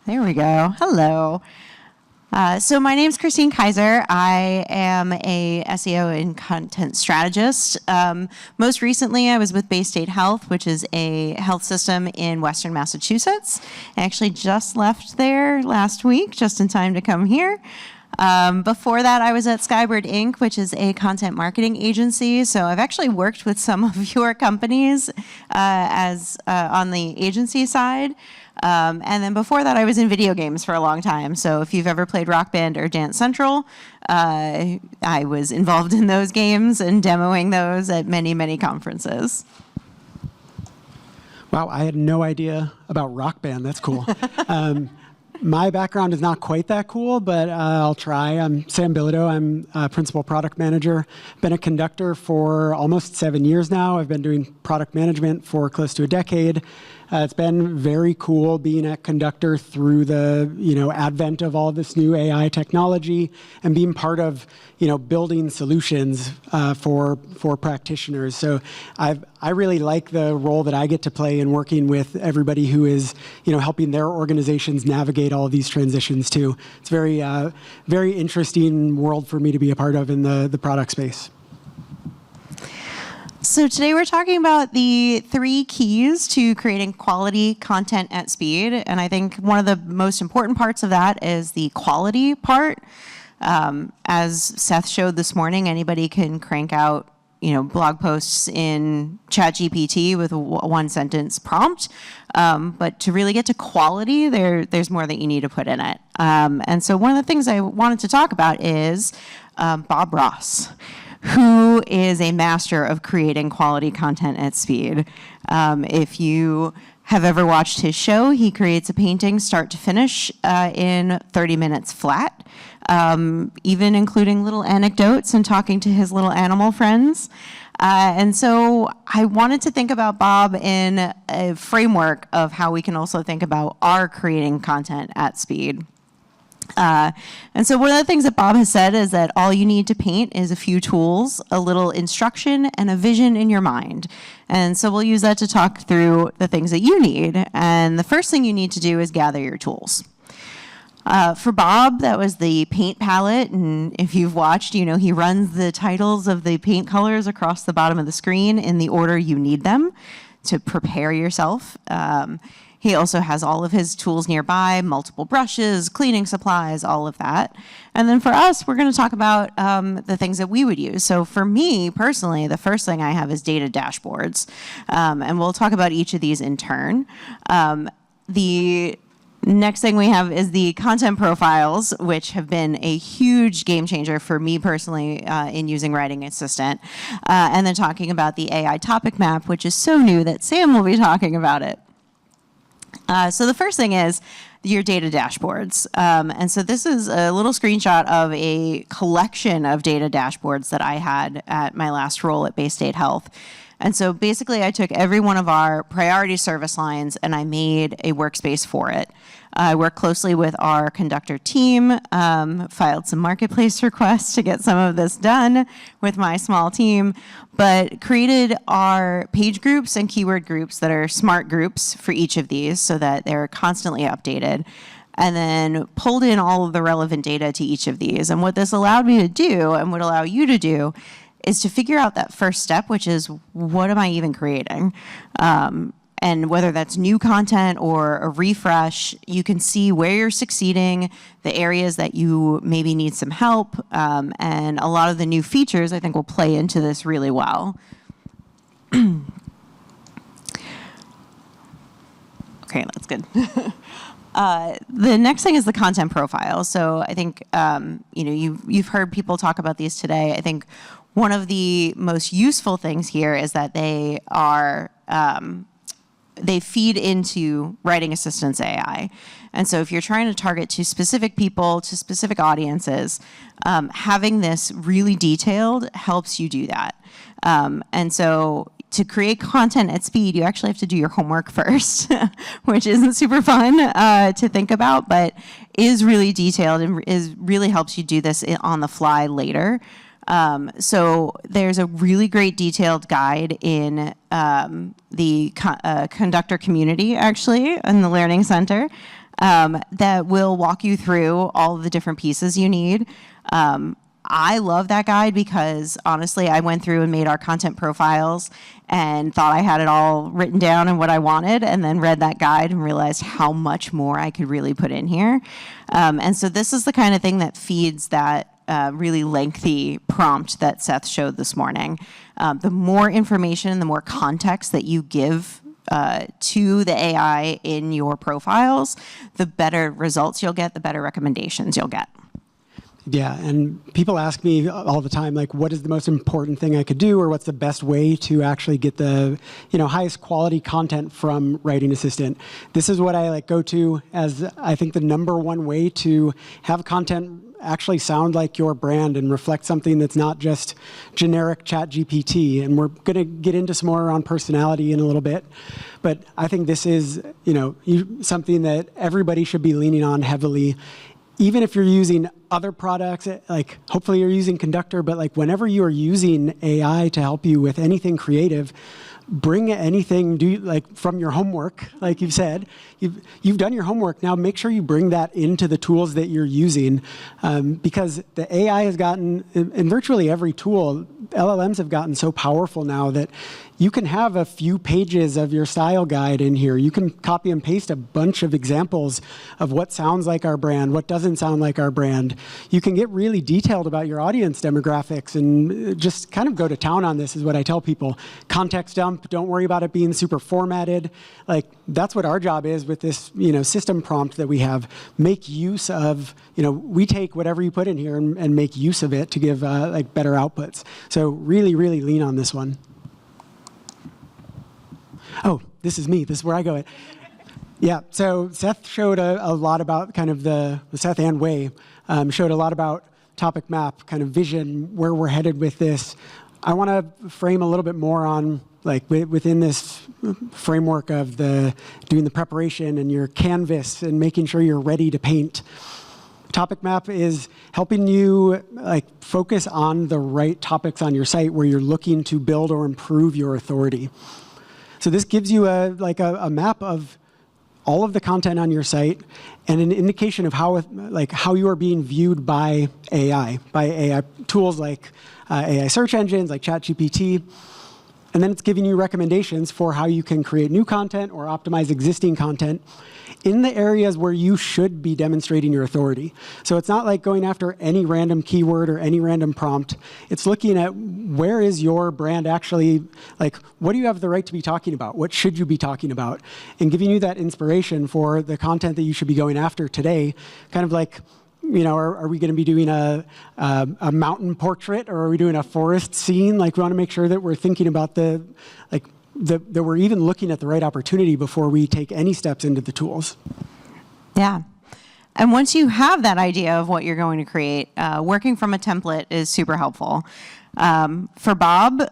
There we go. Hello. So my name is Christine Kayser. I am a SEO and Content Strategist. Most recently, I was with Bay State Health, which is a health system in Western Massachusetts. I actually just left there last week, just in time to come here. Before that, I was at Skybird Inc., which is a content marketing agency. So I've actually worked with some of your companies on the agency side. And then before that, I was in video games for a long time. So if you've ever played Rock Band or Dance Central, I was involved in those games and demoing those at many, many conferences. Wow, I had no idea about Rock Band. That's cool. My background is not quite that cool, but I'll try. I'm Sam Billetdeaux. I'm a principal product manager. Been a Conductor for almost 7 years now. I've been doing product management for close to a decade. It's been very cool being at Conductor through the advent of all this new AI technology and being part of building solutions for practitioners. So I really like the role that I get to play in working with everybody who is helping their organizations navigate all of these transitions too. It's very very interesting world for me to be a part of in the product space. So today we're talking about the 3 keys to creating quality content at speed. And I think one of the most important parts of that is the quality part. As Seth showed this morning, anybody can crank out blog posts in ChatGPT with a 1-sentence prompt. But to really get to quality, there's more that you need to put in it. And so one of the things I wanted to talk about is Bob Ross, who is a master of creating quality content at speed. If you have ever watched his show, he creates a painting start to finish in 30 minutes flat, even including little anecdotes and talking to his little animal friends. And so I wanted to think about Bob in a framework of how we can also think about our creating content at speed. And so one of the things that Bob has said is that all you need to paint is a few tools, a little instruction, and a vision in your mind. And so we'll use that to talk through the things that you need. And the first thing you need to do is gather your tools. For Bob, that was the paint palette. And if you've watched, he runs the titles of the paint colors across the bottom of the screen in the order you need them to prepare yourself. He also has all of his tools nearby, multiple brushes, cleaning supplies, all of that. And then for us, we're going to talk about the things that we would use. So for me, personally, the first thing I have is data dashboards. And we'll talk about each of these in turn. The next thing we have is the content profiles, which have been a huge game changer for me personally in using Writing Assistant. And then talking about the AI topic map, which is so new that Sam will be talking about it. So the first thing is your data dashboards. And so this is a little screenshot of a collection of data dashboards that I had at my last role at Bay State Health. And so basically I took every one of our priority service lines and I made a workspace for it. I worked closely with our Conductor team, filed some marketplace requests to get some of this done with my small team, but created our page groups and keyword groups that are smart groups for each of these so that they're constantly updated, and then pulled in all of the relevant data to each of these. And what this allowed me to do and would allow you to do is to figure out that first step, which is, what am I even creating? And whether that's new content or a refresh, you can see where you're succeeding, the areas that you maybe need some help, and a lot of the new features I think will play into this really well. Okay, that's good. The next thing is the content profile. So I think you've heard people talk about these today. I think one of the most useful things here is that they are they feed into Writing Assistant's AI. And so if you're trying to target to specific people, to specific audiences, having this really detailed helps you do that. And so to create content at speed, you actually have to do your homework first, which isn't super fun to think about, but is really detailed and really helps you do this on the fly later. So there's a really great detailed guide in the Conductor community, actually, in the Learning Center. that will walk you through all of the different pieces you need. I love that guide because honestly, I went through and made our content profiles and thought I had it all written down and what I wanted, and then read that guide and realized how much more I could really put in here. And so this is the kind of thing that feeds that really lengthy prompt that Seth showed this morning. The more information, the more context that you give to the AI in your profiles, the better results you'll get, the better recommendations you'll get. Yeah, and people ask me all the time, like, what is the most important thing I could do, or what's the best way to actually get the, highest quality content from Writing Assistant? This is what I go to as I think the #1 way to have content actually sound like your brand and reflect something that's not just generic chat GPT. And we're going to get into some more around personality in a little bit. But I think this is, something that everybody should be leaning on heavily. Even if you're using other products, hopefully you're using Conductor, but whenever you are using AI to help you with anything creative, bring anything from your homework, like you've said. You've done your homework. Now make sure you bring that into the tools that you're using, because the AI has gotten, in virtually every tool, LLMs have gotten so powerful now that you can have a few pages of your style guide in here. You can copy and paste a bunch of examples of what sounds like our brand, what doesn't sound like our brand. You can get really detailed about your audience demographics and just kind of go to town on this, is what I tell people. Context dump, don't worry about it being super formatted. That's what our job is with this, system prompt that we have. Make use of, we take whatever you put in here and make use of it to give better outputs. So really, really lean on this one. Oh, this is me. This is where I go. Yeah, so Seth showed a lot about kind of Seth and Wei showed a lot about topic map, kind of vision, where we're headed with this. I want to frame a little bit more on, within this framework of doing the preparation and your canvas and making sure you're ready to paint. Topic map is helping you focus on the right topics on your site where you're looking to build or improve your authority. So this gives you a map of all of the content on your site and an indication of how you are being viewed by AI tools like AI search engines like ChatGPT. And then it's giving you recommendations for how you can create new content or optimize existing content in the areas where you should be demonstrating your authority. So it's not like going after any random keyword or any random prompt. It's looking at where is your brand actually, what do you have the right to be talking about? What should you be talking about? And giving you that inspiration for the content that you should be going after today, kind of are we going to be doing a mountain portrait, or are we doing a forest scene? We want to make sure that we're thinking about that we're even looking at the right opportunity before we take any steps into the tools. Yeah. And once you have that idea of what you're going to create, working from a template is super helpful. For Bob,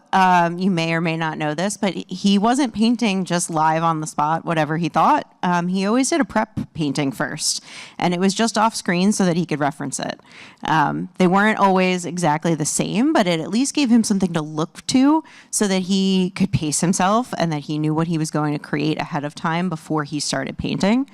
you may or may not know this, but he wasn't painting just live on the spot, whatever he thought. He always did a prep painting first, and it was just off screen so that he could reference it. They weren't always exactly the same, but it at least gave him something to look to so that he could pace himself and that he knew what he was going to create ahead of time before he started painting.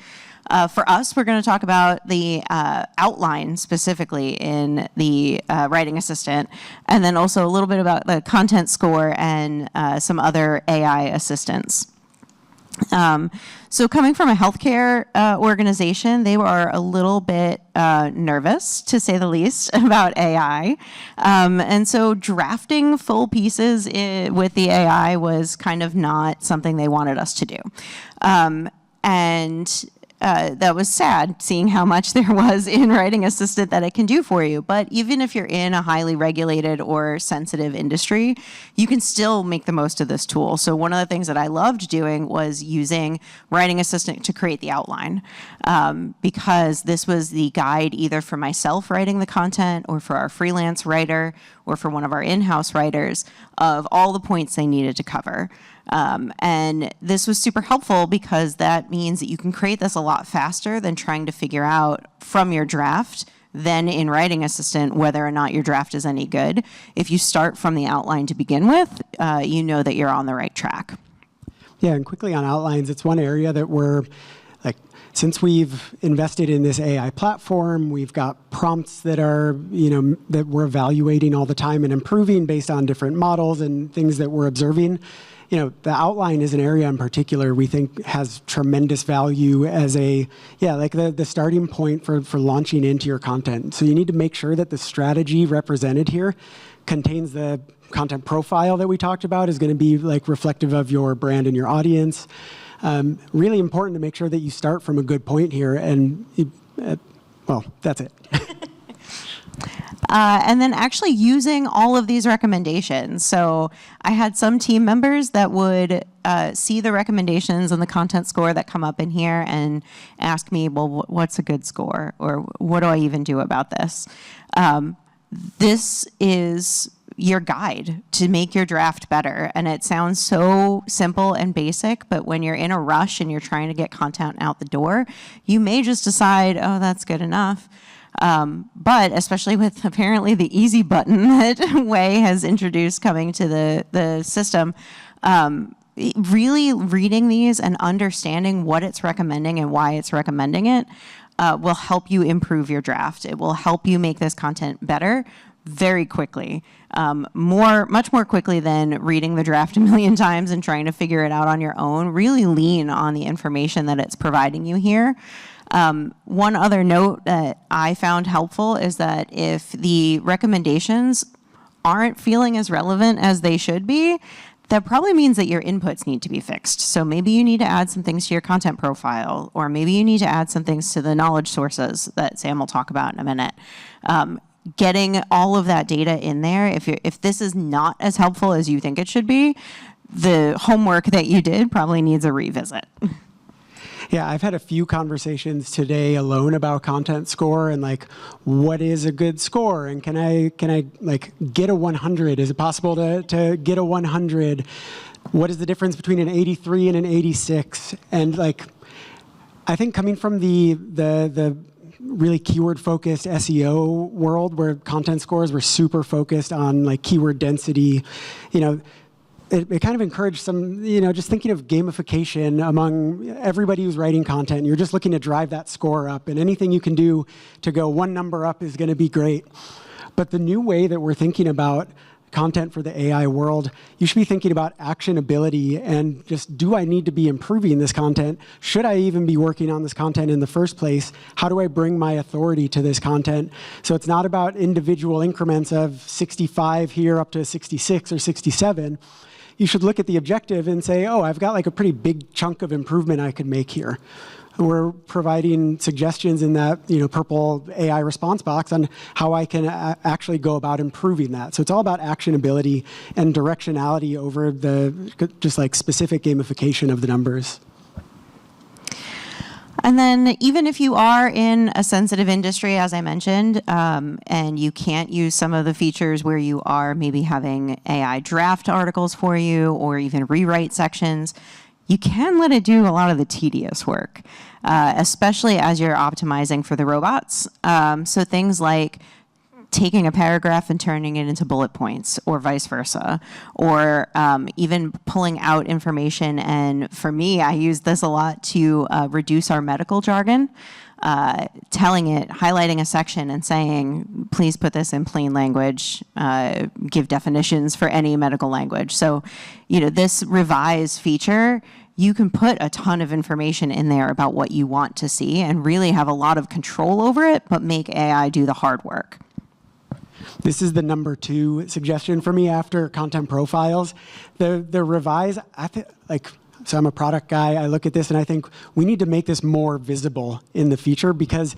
For us, we're going to talk about the outline specifically in the Writing Assistant, and then also a little bit about the content score and some other AI assistants. So coming from a healthcare organization, they were a little bit nervous, to say the least, about AI. And so drafting full pieces with the AI was kind of not something they wanted us to do. That was sad, seeing how much there was in Writing Assistant that it can do for you. But even if you're in a highly regulated or sensitive industry, you can still make the most of this tool. So one of the things that I loved doing was using Writing Assistant to create the outline, because this was the guide either for myself writing the content or for our freelance writer or for one of our in-house writers of all the points they needed to cover. And this was super helpful because that means that you can create this a lot faster than trying to figure out from your draft, then in Writing Assistant, whether or not your draft is any good. If you start from the outline to begin with, you know that you're on the right track. Yeah, and quickly on outlines, it's one area that we're since we've invested in this AI platform, we've got prompts that are, that we're evaluating all the time and improving based on different models and things that we're observing. The outline is an area in particular we think has tremendous value as the starting point for launching into your content. So you need to make sure that the strategy represented here contains the content profile that we talked about, is going to be reflective of your brand and your audience. Really important to make sure that you start from a good point here, and well, that's it. And then actually using all of these recommendations. So I had some team members that would see the recommendations and the content score that come up in here and ask me, well, what's a good score? Or what do I even do about this? This is your guide to make your draft better. And it sounds so simple and basic, but when you're in a rush and you're trying to get content out the door, you may just decide, oh, that's good enough. But especially with apparently the easy button that Way has introduced coming to the system, really reading these and understanding what it's recommending and why it's recommending it will help you improve your draft. It will help you make this content better very quickly, much more quickly than reading the draft a million times and trying to figure it out on your own. Really lean on the information that it's providing you here. One other note that I found helpful is that if the recommendations aren't feeling as relevant as they should be, that probably means that your inputs need to be fixed. So maybe you need to add some things to your content profile, or maybe you need to add some things to the knowledge sources that Sam will talk about in a minute. Getting all of that data in there, if this is not as helpful as you think it should be, the homework that you did probably needs a revisit. Yeah, I've had a few conversations today alone about content score and what is a good score, and can I get a 100? Is it possible to get a 100? What is the difference between an 83 and an 86? And I think coming from the really keyword-focused SEO world where content scores were super focused on keyword density, it kind of encouraged some, just thinking of gamification among everybody who's writing content. You're just looking to drive that score up, and anything you can do to go one number up is going to be great. But the new way that we're thinking about content for the AI world, you should be thinking about actionability and just, do I need to be improving this content? Should I even be working on this content in the first place? How do I bring my authority to this content? So it's not about individual increments of 65 here up to 66 or 67. You should look at the objective and say, oh, I've got a pretty big chunk of improvement I could make here. We're providing suggestions in that purple AI response box on how I can actually go about improving that. So it's all about actionability and directionality over the just specific gamification of the numbers. And then even if you are in a sensitive industry, as I mentioned, and you can't use some of the features where you are maybe having AI draft articles for you or even rewrite sections, you can let it do a lot of the tedious work, especially as you're optimizing for the robots. So things like taking a paragraph and turning it into bullet points, or vice versa, or even pulling out information. And for me, I use this a lot to reduce our medical jargon, telling it, highlighting a section and saying, please put this in plain language, give definitions for any medical language. So, this revise feature, you can put a ton of information in there about what you want to see and really have a lot of control over it, but make AI do the hard work. This is the number 2 suggestion for me after content profiles. The revise, so I'm a product guy, I look at this and I think we need to make this more visible in the feature because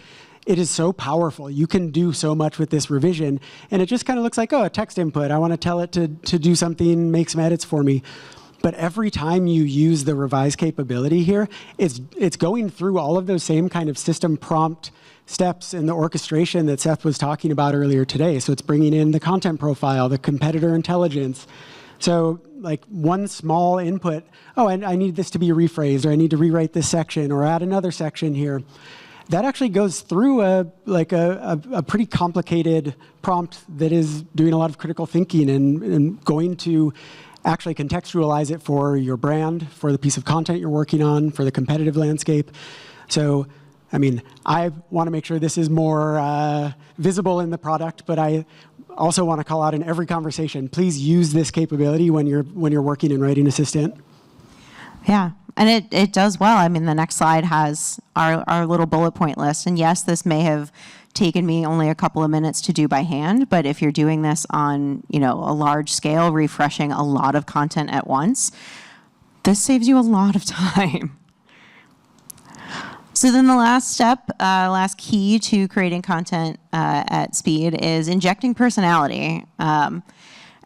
it is so powerful. You can do so much with this revision, and it just kind of looks like, oh, a text input. I want to tell it to do something, make some edits for me. But every time you use the revise capability here, it's going through all of those same kind of system prompt steps in the orchestration that Seth was talking about earlier today. So it's bringing in the content profile, the competitor intelligence. So one small input, oh, I need this to be rephrased, or I need to rewrite this section, or add another section here. That actually goes through a pretty complicated prompt that is doing a lot of critical thinking and going to actually contextualize it for your brand, for the piece of content you're working on, for the competitive landscape. So, I mean, I want to make sure this is more visible in the product, but I also want to call out in every conversation, please use this capability when you're working in Writing Assistant. Yeah, and it does well. I mean, the next slide has our little bullet point list. And yes, this may have taken me only a couple of minutes to do by hand, but if you're doing this on, a large scale, refreshing a lot of content at once, this saves you a lot of time. So then the last step, last key to creating content at speed is injecting personality.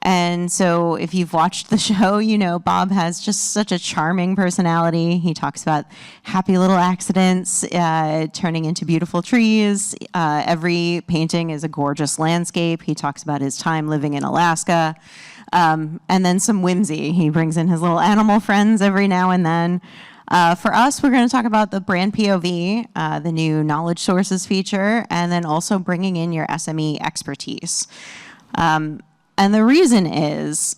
And so if you've watched the show, Bob has just such a charming personality. He talks about happy little accidents turning into beautiful trees. Every painting is a gorgeous landscape. He talks about his time living in Alaska. And then some whimsy. He brings in his little animal friends every now and then. For us, we're going to talk about the brand POV, the new knowledge sources feature, and then also bringing in your SME expertise. And the reason is,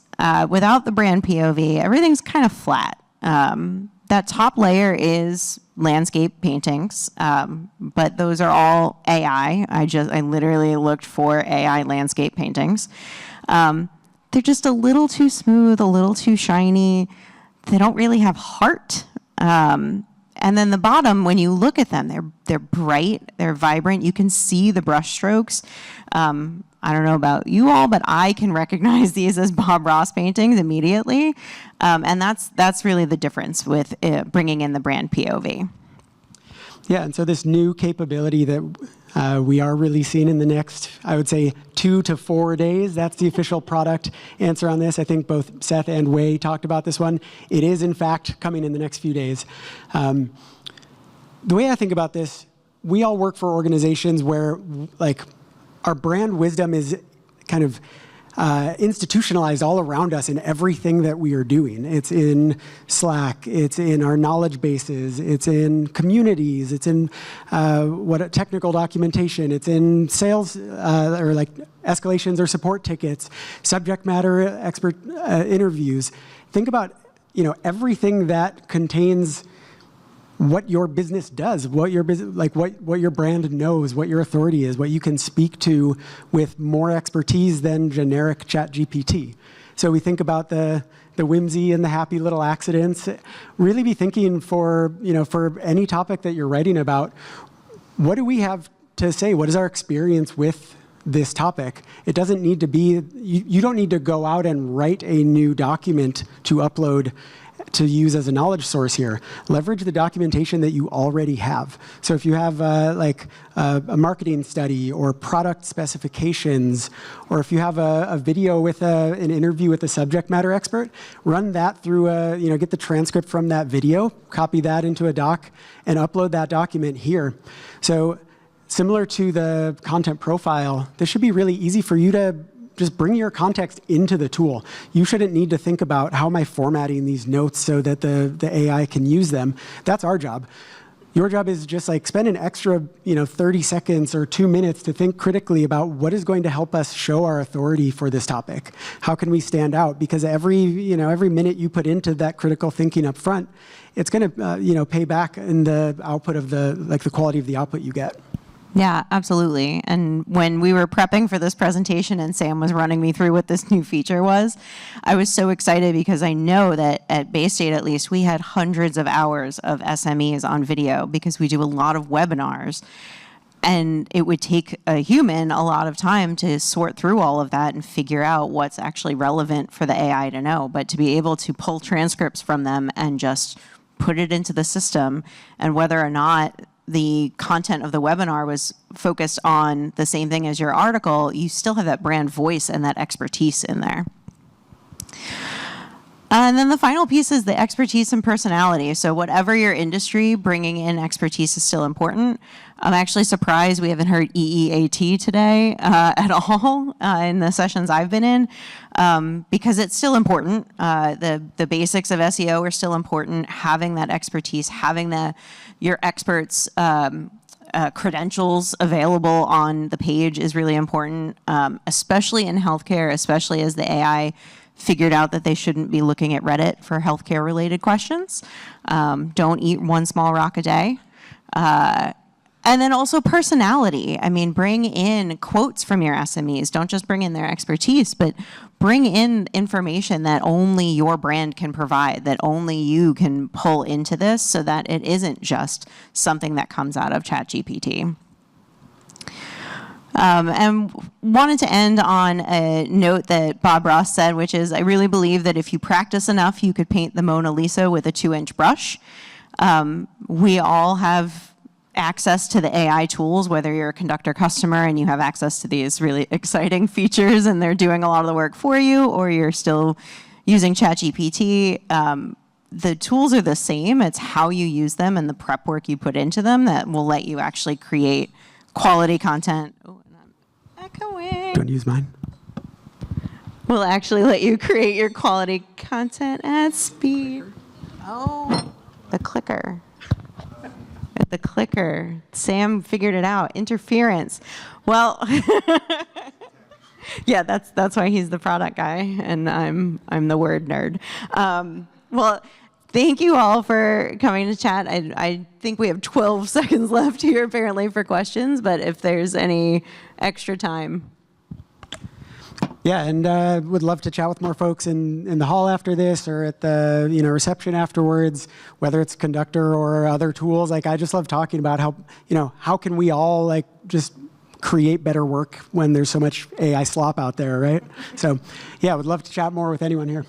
without the brand POV, everything's kind of flat. That top layer is landscape paintings, but those are all AI. I literally looked for AI landscape paintings. They're just a little too smooth, a little too shiny. They don't really have heart. And then the bottom, when you look at them, they're bright, they're vibrant. You can see the brush strokes. I don't know about you all, but I can recognize these as Bob Ross paintings immediately. And that's really the difference with bringing in the brand POV. Yeah, and so this new capability that we are releasing in the next, I would say, 2 to 4 days. That's the official product answer on this. I think both Seth and Wei talked about this one. It is, in fact, coming in the next few days. The way I think about this, we all work for organizations where, our brand wisdom is kind of institutionalized all around us in everything that we are doing. It's in Slack, it's in our knowledge bases, it's in communities, it's in technical documentation, it's in sales or escalations or support tickets, subject matter expert interviews. Think about everything that contains what your business does, what your business, what your brand knows, what your authority is, what you can speak to with more expertise than generic ChatGPT. So we think about the whimsy and the happy little accidents. Really be thinking for any topic that you're writing about, what do we have to say? What is our experience with this topic? It doesn't need to be, you don't need to go out and write a new document to upload to use as a knowledge source here. Leverage the documentation that you already have. So if you have a marketing study or product specifications, or if you have a video with an interview with a subject matter expert, run that through get the transcript from that video, copy that into a doc, and upload that document here. So similar to the content profile, this should be really easy for you to just bring your context into the tool. You shouldn't need to think about how am I formatting these notes so that the AI can use them. That's our job. Your job is just spend an extra 30 seconds or 2 minutes to think critically about what is going to help us show our authority for this topic. How can we stand out? Because every minute you put into that critical thinking up front, it's going to pay back in the output of the quality of the output you get. Yeah, absolutely. And when we were prepping for this presentation and Sam was running me through what this new feature was, I was so excited because I know that at Bay State, at least, we had hundreds of hours of SMEs on video because we do a lot of webinars. And it would take a human a lot of time to sort through all of that and figure out what's actually relevant for the AI to know. But to be able to pull transcripts from them and just put it into the system, and whether or not the content of the webinar was focused on the same thing as your article, you still have that brand voice and that expertise in there. And then the final piece is the expertise and personality. So whatever your industry, bringing in expertise is still important. I'm actually surprised we haven't heard EEAT today at all in the sessions I've been in, because it's still important. The basics of SEO are still important. Having that expertise, having your experts' credentials available on the page is really important, especially in healthcare, especially as the AI figured out that they shouldn't be looking at Reddit for healthcare related questions. Don't eat one small rock a day. And then also personality. I mean, bring in quotes from your SMEs. Don't just bring in their expertise, but bring in information that only your brand can provide, that only you can pull into this so that it isn't just something that comes out of ChatGPT. And wanted to end on a note that Bob Ross said, which is, I really believe that if you practice enough, you could paint the Mona Lisa with a 2-inch brush. We all have access to the AI tools, whether you're a Conductor customer and you have access to these really exciting features and they're doing a lot of the work for you, or you're still using ChatGPT. The tools are the same. It's how you use them and the prep work you put into them that will let you actually create quality content. Oh, and I'm echoing. Don't use mine. Will actually let you create your quality content at speed. Oh, the clicker. The clicker. Sam figured it out. Interference. Well, yeah, that's why he's the product guy, and I'm the word nerd. Well, thank you all for coming to chat. I think we have 12 seconds left here, apparently, for questions, but if there's any extra time. Yeah, and would love to chat with more folks in the hall after this, or at the reception afterwards, whether it's Conductor or other tools. Like, I just love talking about how can we all just create better work when there's so much AI slop out there, right? So yeah, would love to chat more with anyone here.